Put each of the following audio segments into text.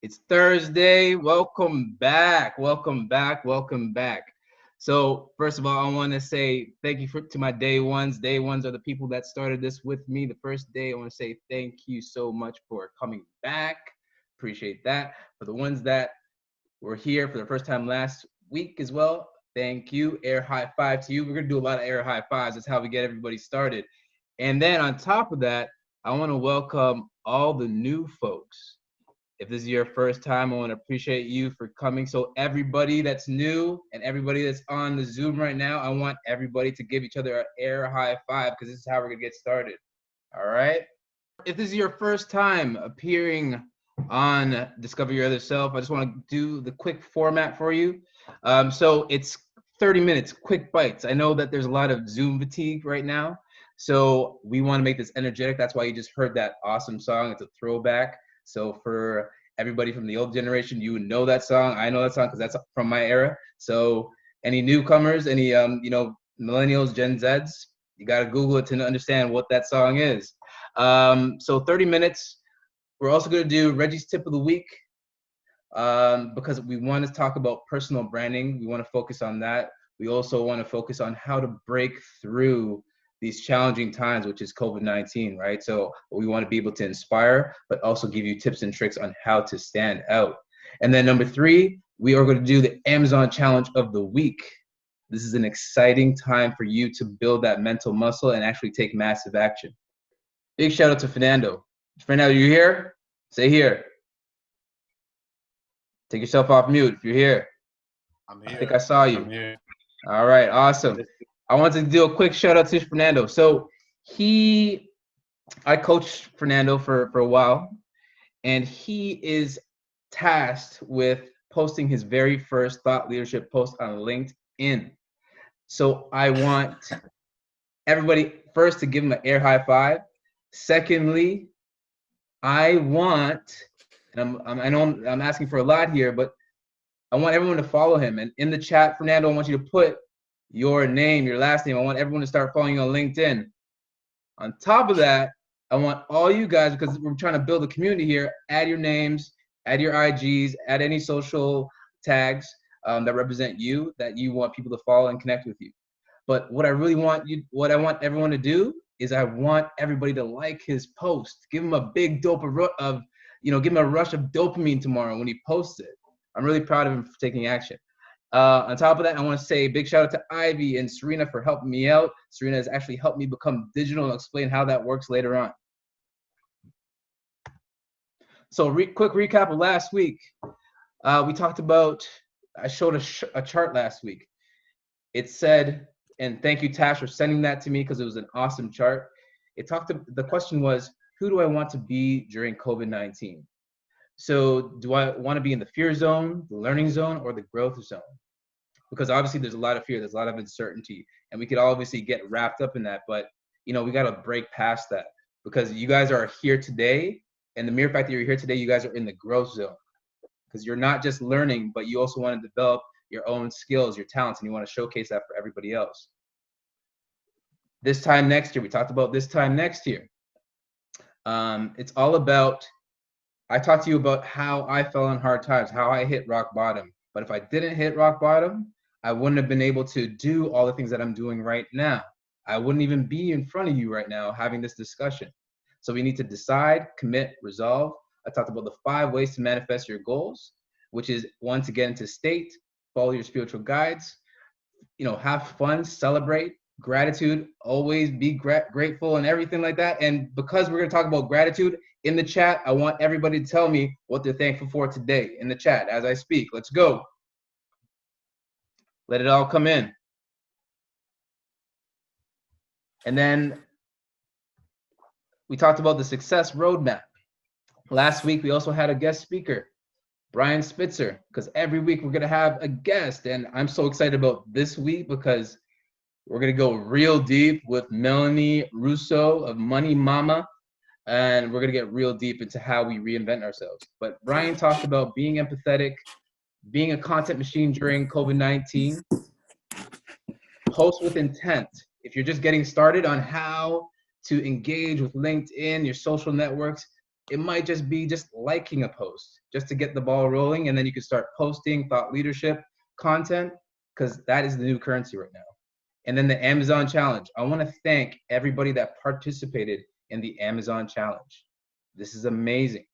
It's Thursday. Welcome back. Welcome back. Welcome back. So, first of all, I want to say thank you to my day ones. Day ones are the people that started this with me the first day. I want to say thank you so much for coming back. Appreciate that. For the ones that were here for the first time last week as well, thank you. Air high five to you. We're going to do a lot of air high fives. That's how we get everybody started. And then on top of that, I want to welcome all the new folks. If this is your first time, I want to appreciate you for coming. So everybody that's new and everybody that's on the Zoom right now, I want everybody to give each other an air high five because this is how we're going to get started. All right? If this is your first time appearing on Discover Your Other Self, I just want to do the quick format for you. So it's 30 minutes, quick bites. I know that there's a lot of Zoom fatigue right now. So we want to make this energetic. That's why you just heard that awesome song. It's a throwback. So for everybody from the old generation, you know that song. I know that song because that's from my era. So any newcomers, any millennials, Gen Zs, you got to Google it to understand what that song is. So 30 minutes. We're also going to do Reggie's tip of the week because we want to talk about personal branding. We want to focus on that. We also want to focus on how to break through these challenging times, which is COVID-19, right? So we want to be able to inspire, but also give you tips and tricks on how to stand out. And then number 3, we are going to do the Amazon challenge of the week. This is an exciting time for you to build that mental muscle and actually take massive action. Big shout out to Fernando. Fernando, you here? Say here. Take yourself off mute if you're here. I'm here. I think I saw you. I'm here. All right, awesome. I want to do a quick shout out to Fernando. So I coached Fernando for a while, and he is tasked with posting his very first thought leadership post on LinkedIn. So I want everybody first to give him an air high five. Secondly, I want, and I know I'm asking for a lot here, but I want everyone to follow him. And in the chat, Fernando, I want you to put your name, your last name. I want everyone to start following you on LinkedIn. On top of that, I want all you guys, because we're trying to build a community here, add your names, add your IGs, add any social tags that represent you, that you want people to follow and connect with you. But what I want everyone to do is I want everybody to like his post. Give him a big give him a rush of dopamine tomorrow when he posts it. I'm really proud of him for taking action. On top of that, I want to say a big shout out to Ivy and Serena for helping me out. Serena has actually helped me become digital and explain how that works later on. So quick recap of last week. We talked about, I showed a chart last week. It said, and thank you, Tash, for sending that to me because it was an awesome chart. The question was, who do I want to be during COVID-19? So do I want to be in the fear zone, the learning zone, or the growth zone? Because obviously there's a lot of fear, there's a lot of uncertainty, and we could obviously get wrapped up in that, but we got to break past that because you guys are here today, and the mere fact that you're here today, you guys are in the growth zone because you're not just learning, but you also want to develop your own skills, your talents, and you want to showcase that for everybody else. This time next year, we talked about this time next year. It's all about, I talked to you about how I fell on hard times, how I hit rock bottom. But if I didn't hit rock bottom, I wouldn't have been able to do all the things that I'm doing right now. I wouldn't even be in front of you right now having this discussion. So we need to decide, commit, resolve. I talked about the 5 ways to manifest your goals, which is 1, to get into state, follow your spiritual guides, have fun, celebrate, gratitude, always be grateful and everything like that. And because we're going to talk about gratitude in the chat, I want everybody to tell me what they're thankful for today in the chat as I speak. Let's go. Let it all come in. And then we talked about the success roadmap. Last week, we also had a guest speaker, Brian Spitzer, because every week we're going to have a guest. And I'm so excited about this week because we're going to go real deep with Melanie Rousseau of MoneyMama, and we're going to get real deep into how we reinvent ourselves. But Brian talked about being empathetic, being a content machine during COVID-19, post with intent. If you're just getting started on how to engage with LinkedIn, your social networks, It might just be just liking a post just to get the ball rolling, and then you can start posting thought leadership content, because that is the new currency right now. And then the Amazon challenge. I want to thank everybody that participated in the Amazon challenge. This is amazing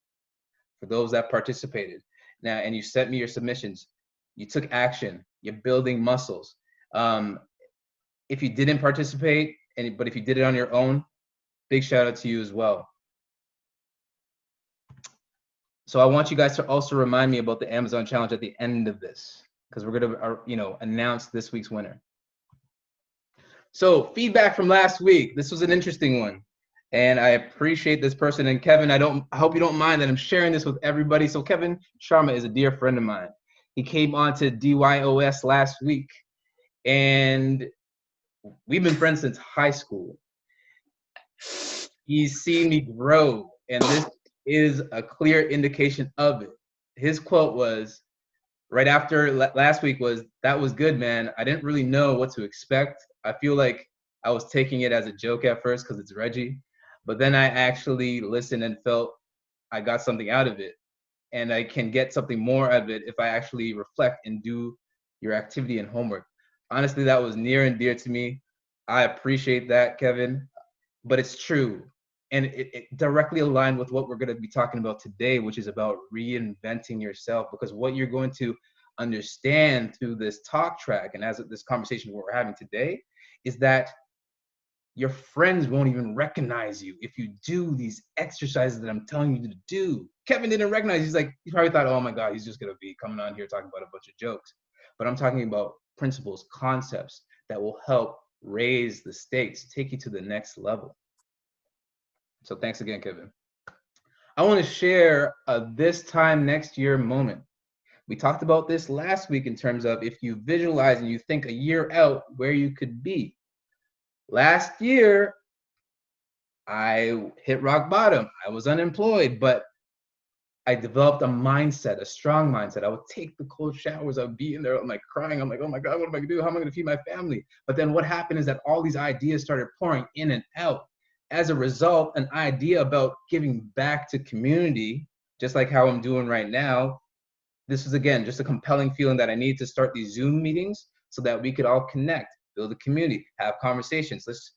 for those that participated. Now, and you sent me your submissions. You took action. You're building muscles. If you didn't participate, but if you did it on your own, big shout out to you as well. So I want you guys to also remind me about the Amazon challenge at the end of this, because we're gonna announce this week's winner. So feedback from last week. This was an interesting one, and I appreciate this person. And Kevin, I hope you don't mind that I'm sharing this with everybody. So Kevin Sharma is a dear friend of mine. He came on to DYOS last week, and we've been friends since high school. He's seen me grow, and this is a clear indication of it. His quote was, right after last week, was, "That was good, man. I didn't really know what to expect. I feel like I was taking it as a joke at first because it's Reggie, but then I actually listened and felt I got something out of it, and I can get something more out of it if I actually reflect and do your activity and homework." Honestly, that was near and dear to me. I appreciate that, Kevin, but it's true. And it directly aligned with what we're going to be talking about today, which is about reinventing yourself. Because what you're going to understand through this talk track and as this conversation we're having today is that your friends won't even recognize you if you do these exercises that I'm telling you to do. Kevin didn't recognize. He probably thought, oh my God, he's just going to be coming on here talking about a bunch of jokes. But I'm talking about principles, concepts that will help raise the stakes, take you to the next level. So thanks again, Kevin. I want to share a this time next year moment. We talked about this last week in terms of if you visualize and you think a year out where you could be. Last year, I hit rock bottom. I was unemployed, but I developed a mindset, a strong mindset. I would take the cold showers. I would be in there. I'm like crying. I'm like, oh my God, what am I gonna do? How am I gonna feed my family? But then what happened is that all these ideas started pouring in and out. As a result, an idea about giving back to community, just like how I'm doing right now, this was, again, just a compelling feeling that I needed to start these Zoom meetings so that we could all connect, build a community, have conversations. Let's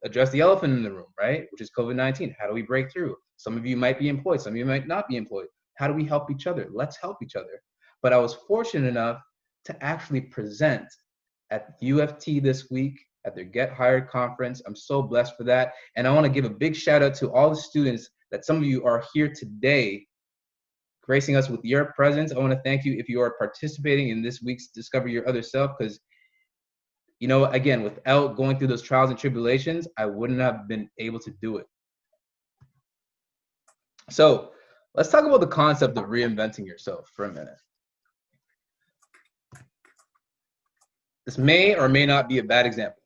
address the elephant in the room, right? Which is COVID-19. How do we break through? Some of you might be employed. Some of you might not be employed. How do we help each other? Let's help each other. But I was fortunate enough to actually present at UFT this week at their Get Hired conference. I'm so blessed for that. And I want to give a big shout out to all the students that some of you are here today, gracing us with your presence. I want to thank you if you are participating in this week's Discover Your Other Self, because, you know, again, without going through those trials and tribulations, I wouldn't have been able to do it. So let's talk about the concept of reinventing yourself for a minute. This may or may not be a bad example.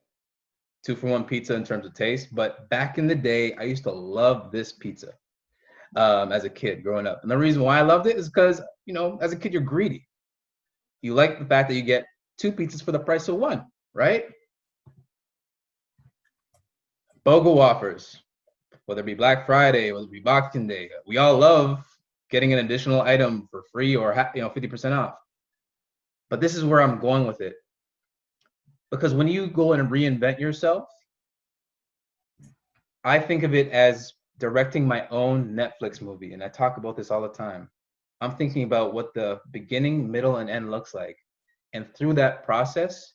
2-for-1 pizza in terms of taste, but back in the day, I used to love this pizza as a kid growing up. And the reason why I loved it is because, you know, as a kid, you're greedy. You like the fact that you get 2 pizzas for the price of 1, right? BOGO offers, whether it be Black Friday, whether it be Boxing Day, we all love getting an additional item for free or 50% off. But this is where I'm going with it. Because when you go and reinvent yourself, I think of it as directing my own Netflix movie. And I talk about this all the time. I'm thinking about what the beginning, middle, and end looks like. And through that process,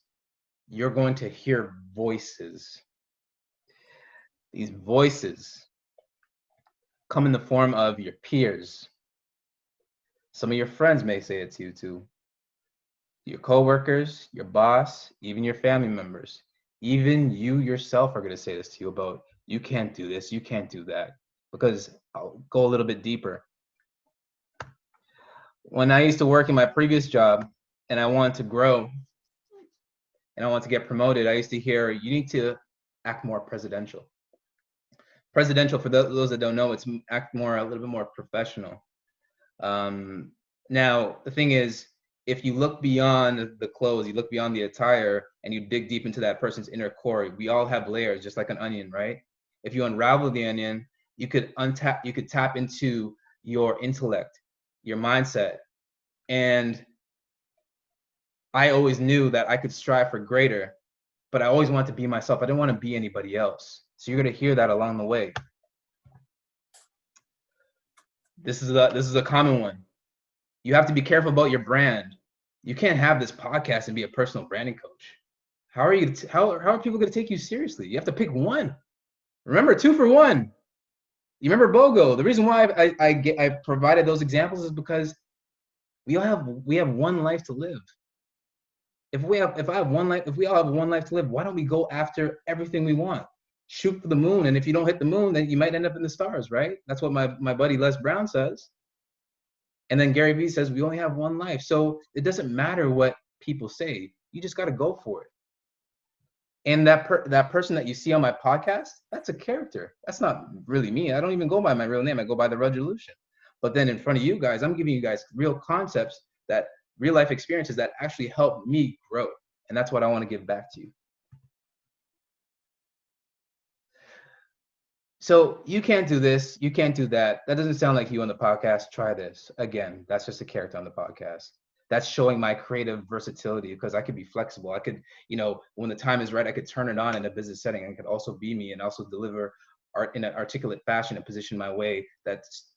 you're going to hear voices. These voices come in the form of your peers. Some of your friends may say it to you too. Your coworkers, your boss, even your family members. Even you yourself are going to say this to you about, you can't do this, you can't do that. Because I'll go a little bit deeper. When I used to work in my previous job and I wanted to grow and I wanted to get promoted, I used to hear, you need to act more presidential. Presidential, for those that don't know, it's act more, a little bit more professional. Now, the thing is, if you look beyond the clothes, you look beyond the attire, and you dig deep into that person's inner core, we all have layers, just like an onion, right? If you unravel the onion, You could tap into your intellect, your mindset. And I always knew that I could strive for greater, but I always wanted to be myself. I didn't want to be anybody else. So you're going to hear that along the way. This is a common one. You have to be careful about your brand. You can't have this podcast and be a personal branding coach. How are people going to take you seriously? You have to pick one. Remember, 2 for 1. You remember BOGO? The reason why I provided those examples is because we all have one life to live. If we all have one life to live, why don't we go after everything we want? Shoot for the moon, and if you don't hit the moon, then you might end up in the stars, right? That's what my buddy Les Brown says. And then Gary Vee says we only have one life. So it doesn't matter what people say. You just got to go for it. And that person that you see on my podcast, that's a character. That's not really me. I don't even go by my real name. I go by the resolution. But then in front of you guys, I'm giving you guys real concepts, that real life experiences that actually help me grow. And that's what I want to give back to you. So you can't do this. You can't do that. That doesn't sound like you on the podcast. Try this. Again, that's just a character on the podcast. That's showing my creative versatility, because I could be flexible. I could, when the time is right, I could turn it on in a business setting. I could also be me and also deliver art in an articulate fashion and position my way that's,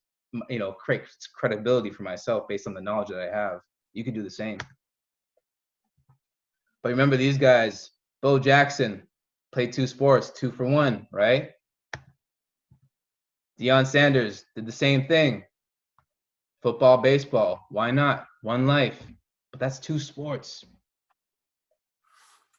creates credibility for myself based on the knowledge that I have. You could do the same. But remember, these guys, Bo Jackson, played 2 sports, 2 for 1, right? Deion Sanders did the same thing. Football, baseball, why not? One life, but that's 2 sports.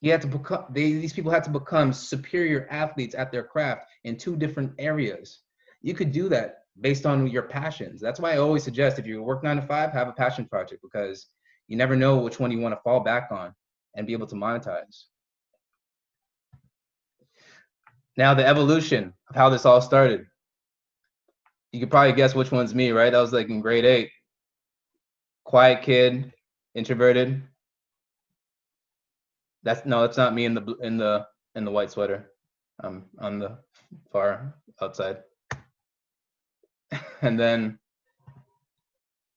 These people had to become superior athletes at their craft in 2 different areas. You could do that based on your passions. That's why I always suggest, if you work 9 to 5, have a passion project, because you never know which one you want to fall back on and be able to monetize. Now, the evolution of how this all started. You could probably guess which one's me, right? That was like in grade 8. Quiet kid, introverted. That's not me in the white sweater. I'm on the far outside. And then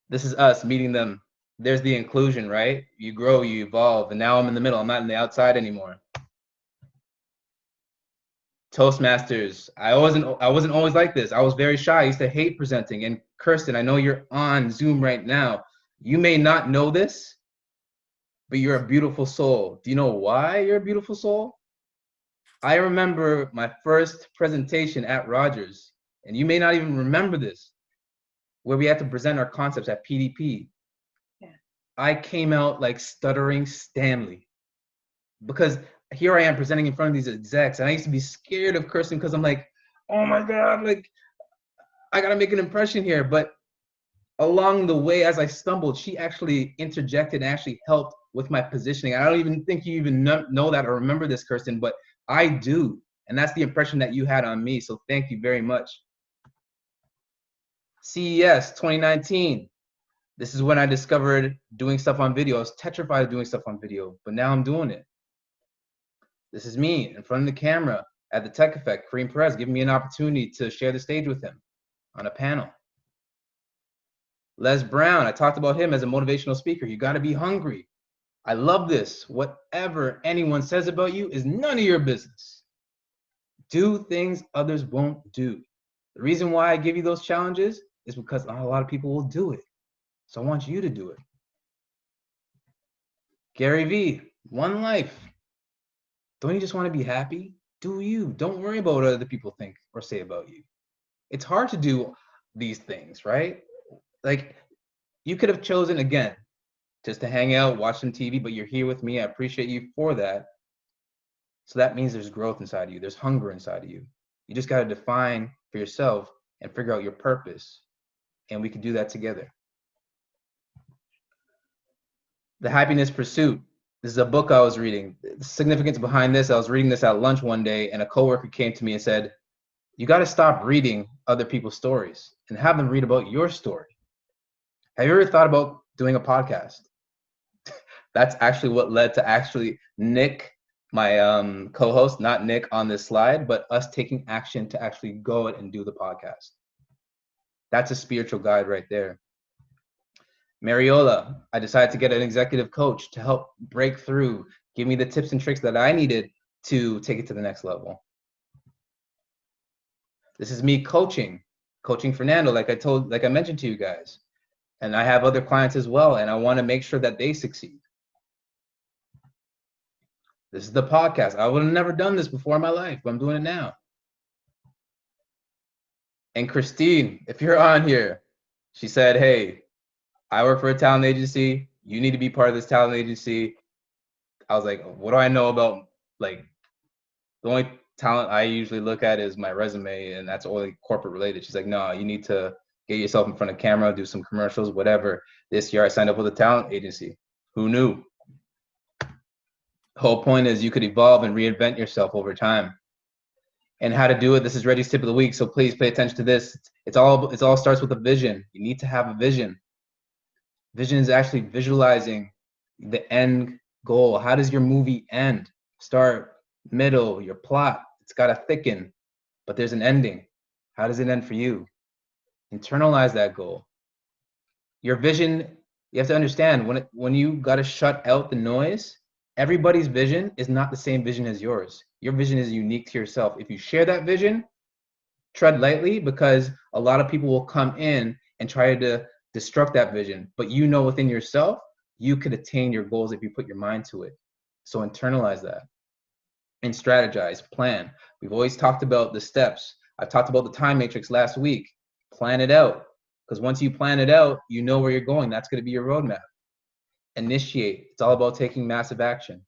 this is us meeting them. There's the inclusion, right? You grow, you evolve, and now I'm in the middle. I'm not in the outside anymore. Toastmasters. I wasn't always like this. I was very shy. I used to hate presenting. And Kirsten, I know you're on Zoom right now. You may not know this, but you're a beautiful soul. Do you know why you're a beautiful soul? I remember my first presentation at Rogers, and you may not even remember this, where we had to present our concepts at PDP. Yeah. I came out like stuttering Stanley, because here I am presenting in front of these execs, and I used to be scared of Kirsten because I'm like, oh my God, like I gotta make an impression here. But along the way, as I stumbled, she actually interjected and actually helped with my positioning. I don't even think you even know that or remember this, Kirsten, but I do. And that's the impression that you had on me. So thank you very much. CES 2019. This is when I discovered doing stuff on video. I was petrified of doing stuff on video, but now I'm doing it. This is me in front of the camera at the Tech Effect. Kareem Perez giving me an opportunity to share the stage with him on a panel. Les Brown, I talked about him as a motivational speaker. You got to be hungry. I love this. Whatever anyone says about you is none of your business. Do things others won't do. The reason why I give you those challenges is because not a lot of people will do it. So I want you to do it. Gary Vee, one life. Don't you just want to be happy? Do you. Don't worry about what other people think or say about you. It's hard to do these things, right? Like, you could have chosen, again, just to hang out, watch some TV, but you're here with me. I appreciate you for that. So that means there's growth inside of you. There's hunger inside of you. You just got to define for yourself and figure out your purpose. And we can do that together. The Happiness Pursuit. This is a book I was reading. The significance behind this, I was reading this at lunch one day, and a coworker came to me and said, you got to stop reading other people's stories and have them read about your story. Have you ever thought about doing a podcast? That's actually what led to Nick my co-host, not Nick on this slide, but us taking action to actually go and do the podcast. That's a spiritual guide right there. Mariola, I decided to get an executive coach to help break through, give me the tips and tricks that I needed to take it to the next level. This is me coaching Fernando, like I mentioned to you guys. And I have other clients as well, and I want to make sure that they succeed. This is the podcast. I would have never done this before in my life, but I'm doing it now. And Christine, if you're on here, she said, hey, I work for a talent agency. You need to be part of this talent agency. I was like, what do I know about, like, the only talent I usually look at is my resume, and that's only corporate related. She's like, no, you need to get yourself in front of camera, do some commercials, whatever. This year I signed up with a talent agency. Who knew? The whole point is you could evolve and reinvent yourself over time. And how to do it, this is Reggie's tip of the week, so please pay attention to this. It all starts with a vision. You need to have a vision. Vision is actually visualizing the end goal. How does your movie end? Start, middle, your plot. It's got to thicken, but there's an ending. How does it end for you? Internalize that goal. Your vision, you have to understand, when you got to shut out the noise, everybody's vision is not the same vision as yours. Your vision is unique to yourself. If you share that vision, tread lightly, because a lot of people will come in and try to destruct that vision. But you know within yourself, you could attain your goals if you put your mind to it. So internalize that. And strategize, plan. We've always talked about the steps. I talked about the time matrix last week. Plan it out. Because once you plan it out, you know where you're going. That's going to be your roadmap. Initiate. It's all about taking massive action.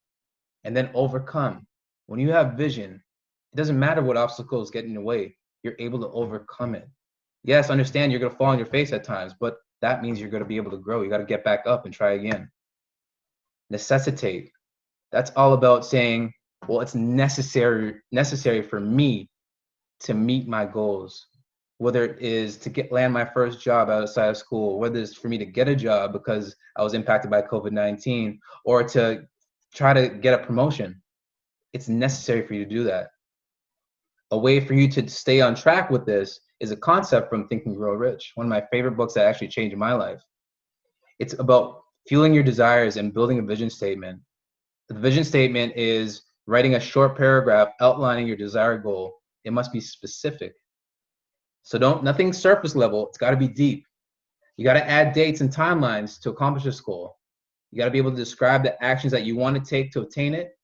And then overcome. When you have vision, it doesn't matter what obstacles get in your way. You're able to overcome it. Yes, understand you're going to fall on your face at times, but that means you're going to be able to grow. You got to get back up and try again. Necessitate. That's all about saying, well, it's necessary for me to meet my goals. Whether it is to land my first job outside of school, whether it's for me to get a job because I was impacted by COVID-19, or to try to get a promotion. It's necessary for you to do that. A way for you to stay on track with this is a concept from Think and Grow Rich, one of my favorite books that actually changed my life. It's about fueling your desires and building a vision statement. The vision statement is writing a short paragraph outlining your desired goal. It must be specific. So nothing surface level, it's got to be deep. You got to add dates and timelines to accomplish this goal. You got to be able to describe the actions that you want to take to obtain it,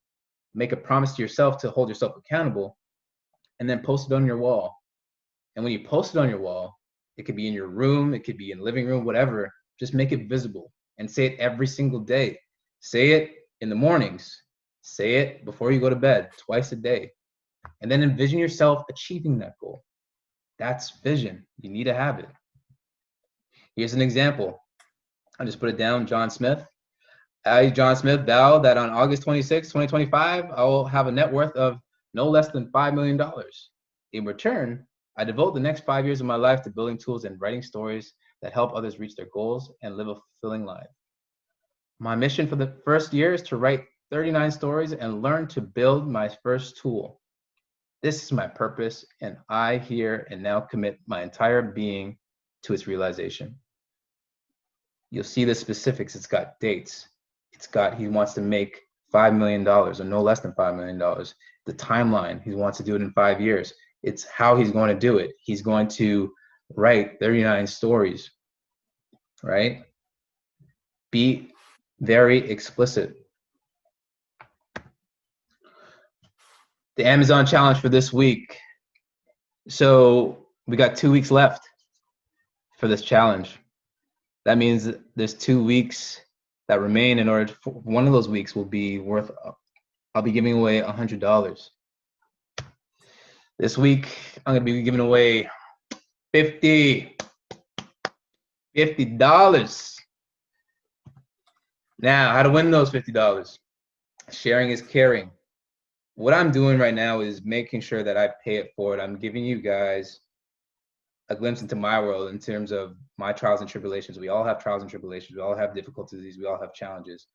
make a promise to yourself to hold yourself accountable, and then post it on your wall. And when you post it on your wall, it could be in your room, it could be in the living room, whatever, just make it visible and say it every single day. Say it in the mornings, say it before you go to bed, twice a day, and then envision yourself achieving that goal. That's vision. You need to have it. Here's an example. I'll just put it down, John Smith. I, John Smith, vow that on August 26, 2025, I will have a net worth of no less than $5 million. In return, I devote the next 5 years of my life to building tools and writing stories that help others reach their goals and live a fulfilling life. My mission for the first year is to write 39 stories and learn to build my first tool. This is my purpose, and I here and now commit my entire being to its realization. You'll see the specifics. It's got dates. It's got, he wants to make $5 million or no less than $5 million. The timeline, he wants to do it in 5 years. It's how he's going to do it. He's going to write 39 stories, right? Be very explicit. The Amazon challenge for this week. So we got 2 weeks left for this challenge. That means there's 2 weeks that remain. In order to, one of those weeks will be worth, I'll be giving away $100. This week, I'm gonna be giving away $50. Now, how to win those $50? Sharing is caring. What I'm doing right now is making sure that I pay it forward. I'm giving you guys a glimpse into my world in terms of my trials and tribulations. We all have trials and tribulations. We all have difficulties. We all have challenges.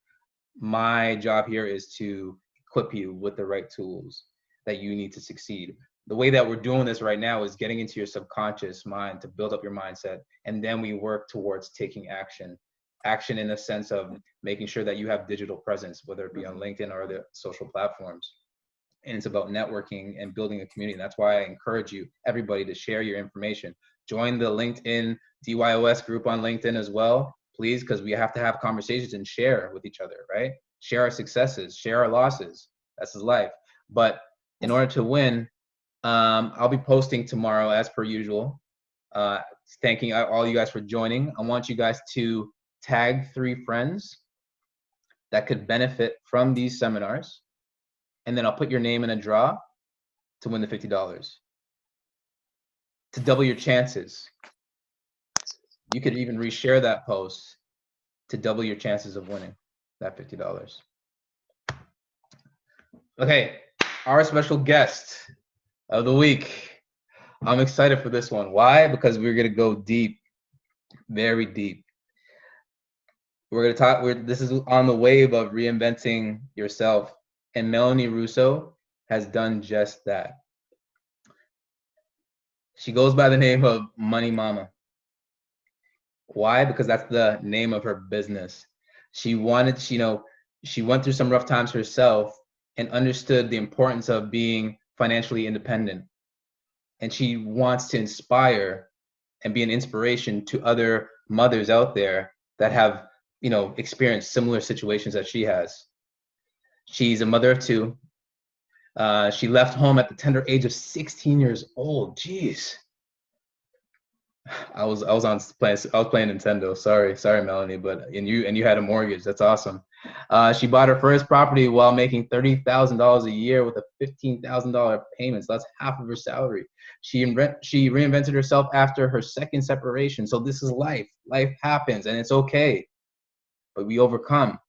My job here is to equip you with the right tools that you need to succeed. The way that we're doing this right now is getting into your subconscious mind to build up your mindset. And then we work towards taking action. Action in the sense of making sure that you have digital presence, whether it be on LinkedIn or other social platforms. And it's about networking and building a community. And that's why I encourage you, everybody, to share your information. Join the LinkedIn DYOS group on LinkedIn as well, please, because we have to have conversations and share with each other, right? Share our successes, share our losses. That's his life. But in order to win, I'll be posting tomorrow as per usual. Thanking all you guys for joining. I want you guys to tag 3 friends that could benefit from these seminars. And then I'll put your name in a draw to win the $50. To double your chances. You could even reshare that post to double your chances of winning that $50. Okay, our special guest of the week. I'm excited for this one. Why? Because we're gonna go deep, very deep. We're gonna talk. This is on the wave of reinventing yourself, and Melanie Rousseau has done just that. She goes by the name of MoneyMama. Why? Because that's the name of her business. She went through some rough times herself and understood the importance of being financially independent. And she wants to inspire and be an inspiration to other mothers out there that have, experienced similar situations that she has. She's a mother of 2. She left home at the tender age of 16 years old. Jeez. I was playing Nintendo. Sorry, Melanie, and you had a mortgage. That's awesome. She bought her first property while making $30,000 a year with a $15,000 payment. So that's half of her salary. She reinvented herself after her second separation. So this is life. Life happens, and it's okay. But we overcome.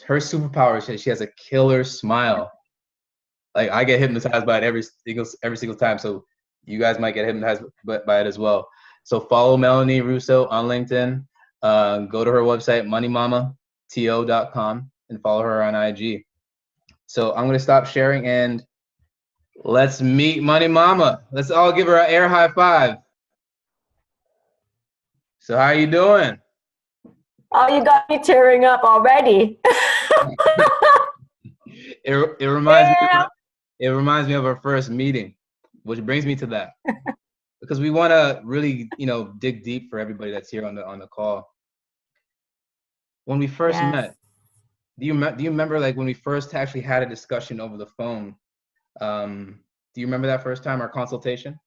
Her superpower is that she has a killer smile. Like, I get hypnotized by it every single time. So you guys might get hypnotized by it as well. So follow Melanie Rousseau on LinkedIn. Go to her website, MoneyMamaTO.com, and follow her on IG. So I'm going to stop sharing and let's meet Money Mama. Let's all give her an air high five. So how are you doing? Oh, you got me tearing up already. It reminds me of our first meeting, which brings me to that. Because we want to really, dig deep for everybody that's here on the call. When we first met, do you remember, like, when we first actually had a discussion over the phone? Do you remember that first time, our consultation?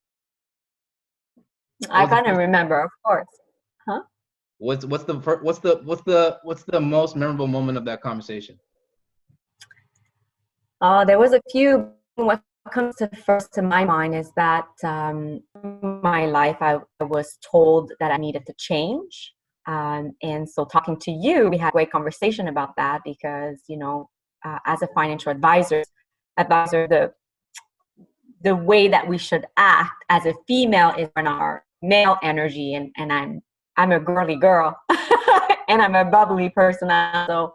I kind of remember, of course. Huh? What's the most memorable moment of that conversation? There was a few. What comes first to my mind is that in my life I was told that I needed to change, and so talking to you, we had a great conversation about that because as a financial advisor, the way that we should act as a female is on our male energy, and I'm a girly girl and I'm a bubbly person. So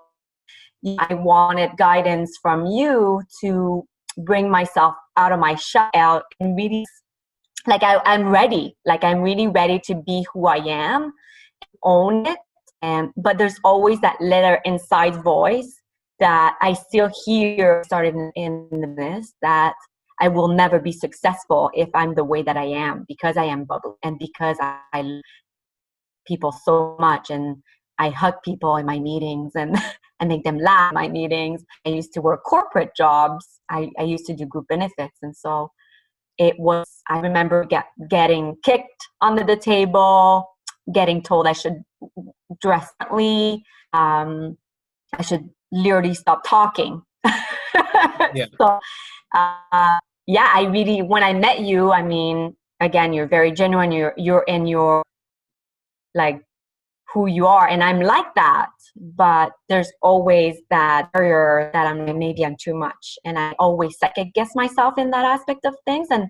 I wanted guidance from you to bring myself out of my shell and really, like, I'm ready. Like, I'm really ready to be who I am, own it. But there's always that little inside voice that I still hear started in this, that I will never be successful if I'm the way that I am, because I am bubbly and because I love people so much, and I hug people in my meetings and I make them laugh in my meetings. I used to work corporate jobs. I used to do group benefits. And so I remember getting kicked under the table, getting told I should dress differently. I should literally stop talking. Yeah. So, I really, when I met you, I mean, again, you're very genuine. You're in your, like, who you are, and I'm like that, but there's always that barrier that maybe I'm too much, and I always second guess myself in that aspect of things. And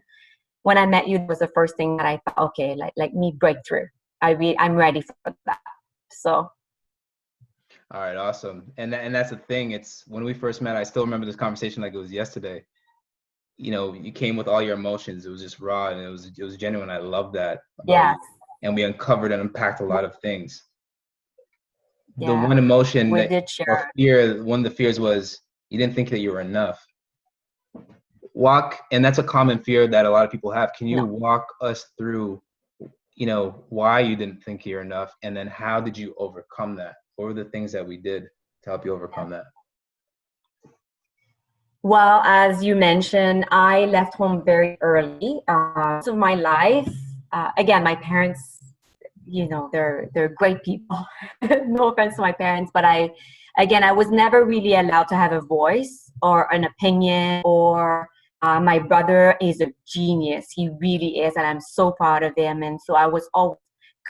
when I met you, it was the first thing that I thought, okay, let me break through. I'm ready for that. So All right, awesome. And that's the thing. It's when we first met, I still remember this conversation like it was yesterday. You know, you came with all your emotions. It was just raw and it was genuine. I love that about you. Yes. And we uncovered and unpacked a lot of things. The Yeah. one emotion We that, did or share. fear, one of the fears was you didn't think that you were enough. And that's a common fear that a lot of people have. Can you No. walk us through, why you didn't think you're enough, and then how did you overcome that? What were the things that we did to help you overcome that? Well, as you mentioned, I left home very early. Most of my life, again, my parents, they're great people. No offense to my parents, but I was never really allowed to have a voice or an opinion. Or my brother is a genius. He really is, and I'm so proud of him. And so I was always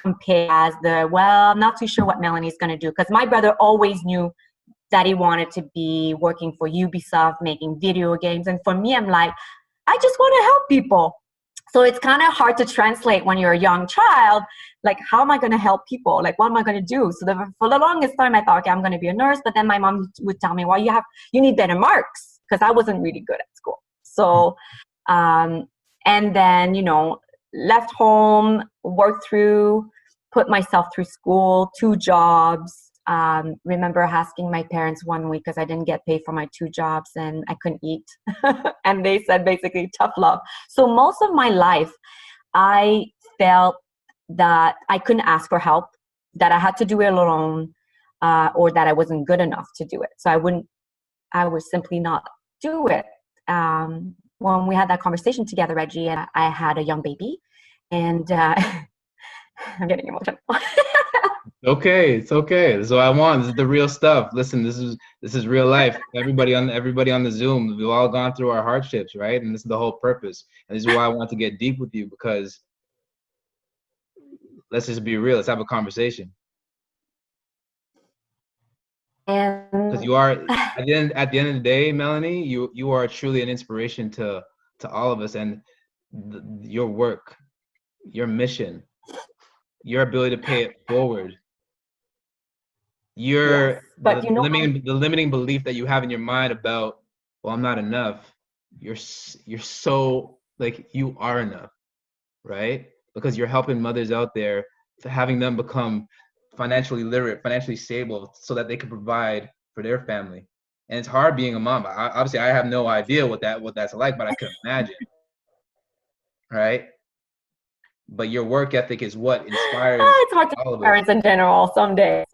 compared as I'm not too sure what Melanie's going to do, because my brother always knew that he wanted to be working for Ubisoft, making video games. And for me, I'm like, I just want to help people. So it's kind of hard to translate when you're a young child. Like, how am I going to help people? Like, what am I going to do? So for the longest time, I thought, okay, I'm going to be a nurse. But then my mom would tell me, well, you need better marks, because I wasn't really good at school. So, and then, left home, worked through, put myself through school, 2 jobs. Remember asking my parents one week because I didn't get paid for my 2 jobs and I couldn't eat. And they said basically tough love. So most of my life, I felt that I couldn't ask for help, that I had to do it alone, or that I wasn't good enough to do it. So I would simply not do it. When we had that conversation together, Reggie, and I had a young baby, and I'm getting emotional. Okay, it's okay. This is what I want. This is the real stuff. Listen, this is real life. Everybody on the Zoom, we've all gone through our hardships, right? And this is the whole purpose. And this is why I want to get deep with you, because let's just be real. Let's have a conversation. Because And you are at the end of the day, Melanie, you are truly an inspiration to all of us, and your work, your mission, your ability to pay it forward. yes, but The limiting belief that you have in your mind about, well, I'm not enough. You're so, like, you are enough, right? Because you're helping mothers out there, having them become financially literate, financially stable, so that they can provide for their family. And it's hard being a mom. Obviously, I have no idea what that's like, but I could imagine, right? But your work ethic is what inspires it's hard to all of us. parents in general some days.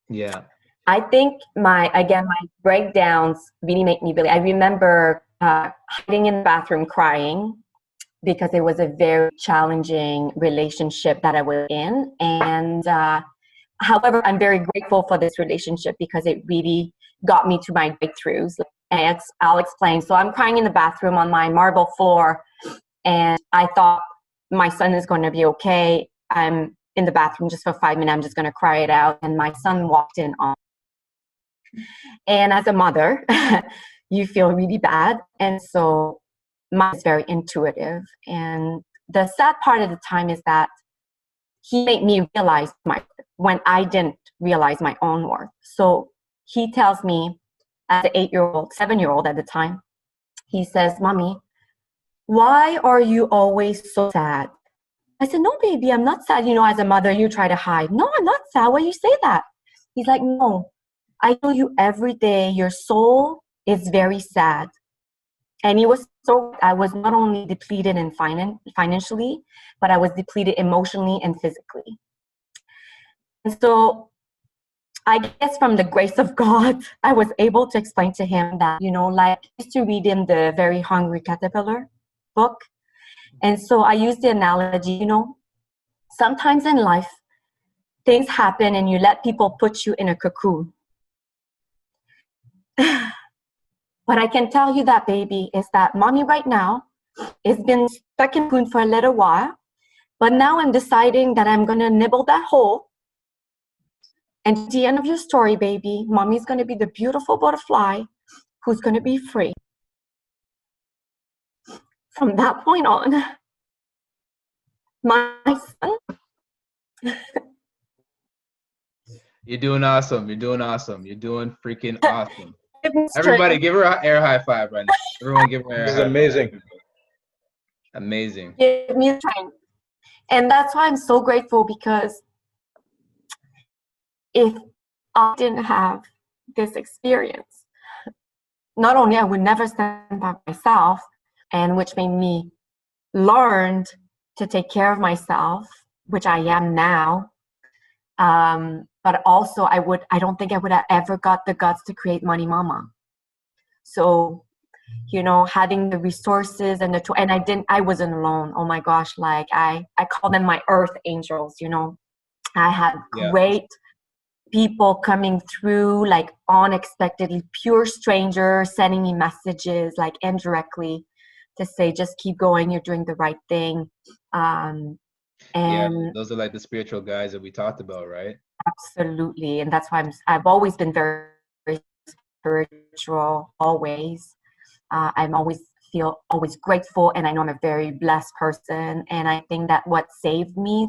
Yeah. I think my breakdowns really make me I remember hiding in the bathroom crying because it was a very challenging relationship that I was in. And however, I'm very grateful for this relationship because it really got me to my breakthroughs. And I'll explain. So I'm crying in the bathroom on my marble floor, and I thought my son is going to be okay. I'm in the bathroom just for 5 minutes. I'm just going to cry it out. And my son walked in on. And as a mother, you feel really bad. And so mine is very intuitive. And the sad part of the time is that he made me realize when I didn't realize my own worth. So he tells me, as an 8-year-old, 7-year-old at the time, he says, Mommy, why are you always so sad? I said, no, baby, I'm not sad. As a mother, you try to hide. No, I'm not sad. Why you say that? He's like, no, I know you every day. Your soul is very sad. And I was not only depleted in financially, but I was depleted emotionally and physically. And so I guess from the grace of God, I was able to explain to him that, like I used to read him the Very Hungry Caterpillar book. And so I used the analogy, sometimes in life, things happen and you let people put you in a cocoon. But I can tell you that, baby, is that Mommy right now has been stuck in a cocoon for a little while. But now I'm deciding that I'm going to nibble that hole. And at the end of your story, baby, Mommy's going to be the beautiful butterfly who's going to be free. From that point on, my son. You're doing awesome. You're doing awesome. You're doing freaking awesome. Give me Everybody, strength. give her an air high five right now. Everyone, give her an air This is high five. amazing. Amazing. Give me strength. And that's why I'm so grateful, because if I didn't have this experience, not only I would never stand by myself, and which made me learn to take care of myself, which I am now. But also I don't think I would have ever got the guts to create MoneyMama. So, you know, having the resources and I wasn't alone. Oh my gosh, like I call them my earth angels, you know. I had great people coming through, like unexpectedly, pure strangers sending me messages, like indirectly, to say, just keep going, you're doing the right thing. And those are like the spiritual guys that we talked about, right? Absolutely. And that's why I've always been very, very spiritual, always. I'm always grateful, and I know I'm a very blessed person. And I think that what saved me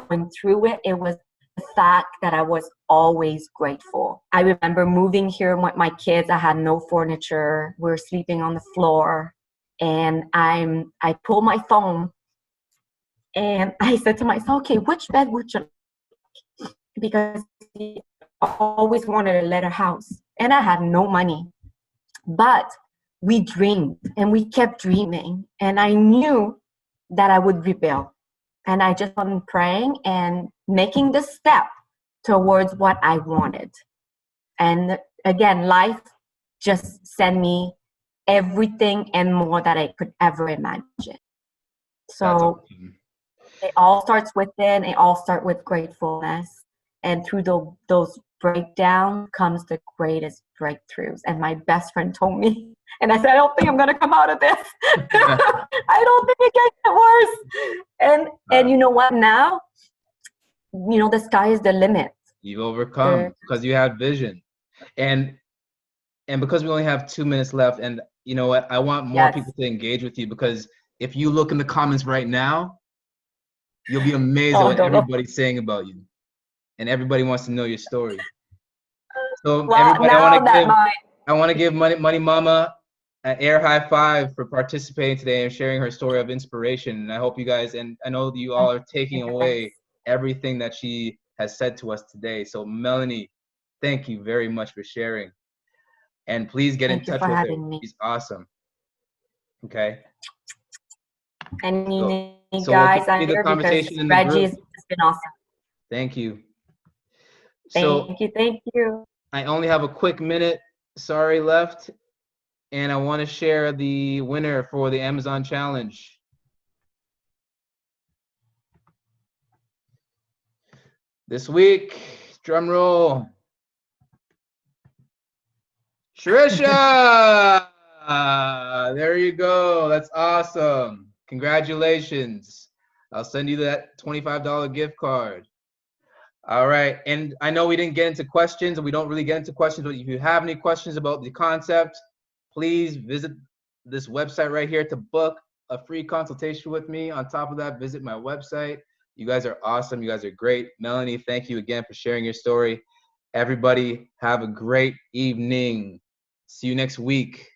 going through it was the fact that I was always grateful. I remember moving here with my kids. I had no furniture. We were sleeping on the floor. And I pulled my phone and I said to myself, okay, which bed would you like? Because I always wanted a leather house and I had no money. But we dreamed and we kept dreaming. And I knew that I would rebuild. And I just wasn't praying and making the step towards what I wanted. And again, life just sent me everything and more that I could ever imagine. So it all starts within. It all starts with gratefulness. And through those breakdowns comes the greatest breakthroughs. And my best friend told me, and I said, I don't think I'm going to come out of this. I don't think it can get worse. And you know what? Now, you know, the sky is the limit. You've overcome because you had vision. And because we only have 2 minutes left, and you know what? I want more people to engage with you, because if you look in the comments right now, you'll be amazed at what everybody's saying about you. And everybody wants to know your story. So everybody, I want to give MoneyMama an air high five for participating today and sharing her story of inspiration. And I hope you guys, and I know that you all are taking away everything that she has said to us today. So Melanie, thank you very much for sharing. And please get in touch with her. She's awesome. Okay. And you guys, I'm here because Reggie has been awesome. Thank you. Thank you. I only have a quick minute, left. And I want to share the winner for the Amazon challenge. This week, drum roll, Trisha! There you go. That's awesome. Congratulations. I'll send you that $25 gift card. All right. And I know we didn't get into questions, and we don't really get into questions, but if you have any questions about the concept, please visit this website right here to book a free consultation with me. On top of that, visit my website. You guys are awesome. You guys are great. Melanie, thank you again for sharing your story. Everybody, have a great evening. See you next week.